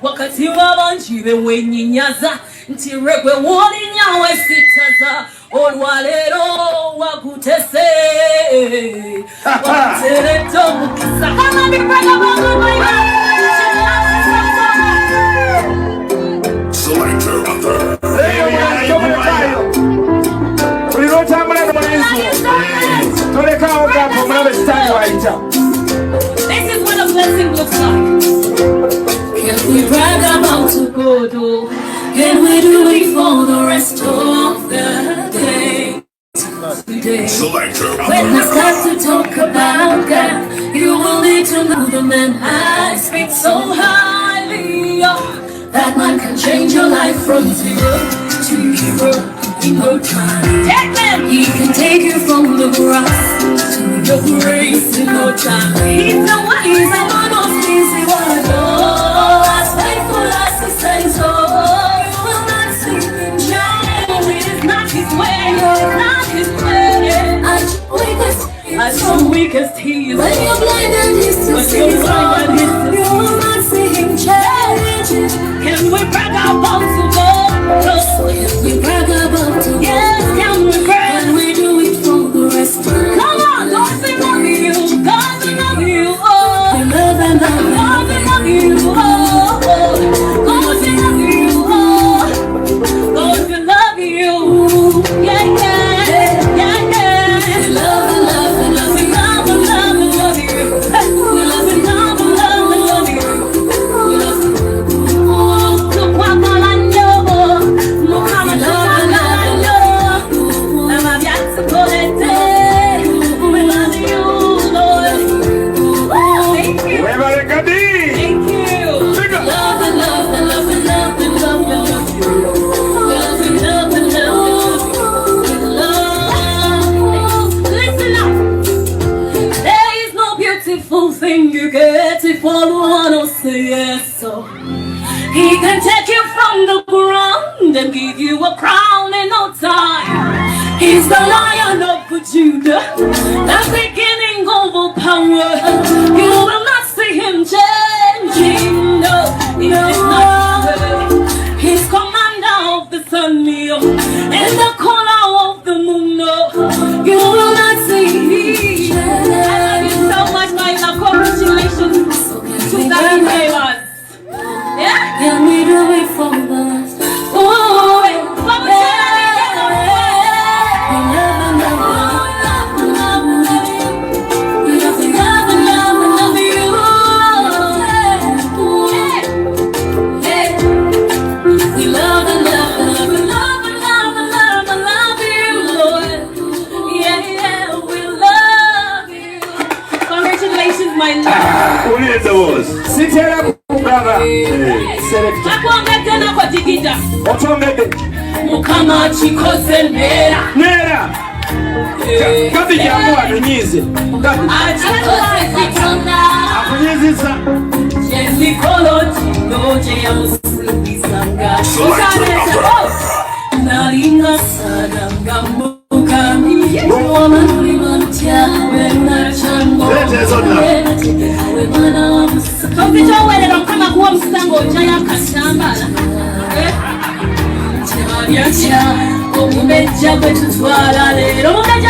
wakati wabanjibe wenyinyaza ntiregwe woli nyawe sitaza olwalero wagutese watereto mukisa kama bibraga bongo boyga This is what a blessing looks like. Can we brag about to go do? Can we do it for the rest of the day? Today. When I start to talk about God, you will need to know the man I speak so highly of. That man can change your life from zero to hero in no time. He can take you from the grass to your grace in no time. He's the one of things he won't do. As faithful as he says so, you will not see him change. It is not his way, it's not his way. As weak as he is, when you're blind and he's to see, you will not see him change. Can we brag about to go? Can we brag about to go? Yes, can we brag? Can we do it for the rest? Come on, God we love you, God we love you, oh. We love and love, God we love you, oh. God we love you, oh. God we love you, yeah, yeah, yeah, yeah. We love and love and love, we love and love and love you. We love and love and love and love you. We love you. Thing you get if all wanna say yes, so he can take you from the ground and give you a crown in no time. He's the Lion of Judah, the beginning of all power. You will not see him changing, no, it is not his way. He's commander of the sun, and the color of the moon, no, you will not see him. Congratulations to that neighbors. Yeah? Can we do it for us? Oh, my love. Only the was. Sit here, brother. Select. Akwanga tena kwa tikita. Otongede. Mukama chikose nera. Nera. Kabi jambo anunyize. Achikose kitona. Akunyizisa. Jesi koloti noje ya musibisanga. Naringa sana ngamukami. Mwana ulimantia wena chango. Tokito wele kama kuwa msango jaya kasambala. Temaria cha omumeja kwetu twala lero mumeja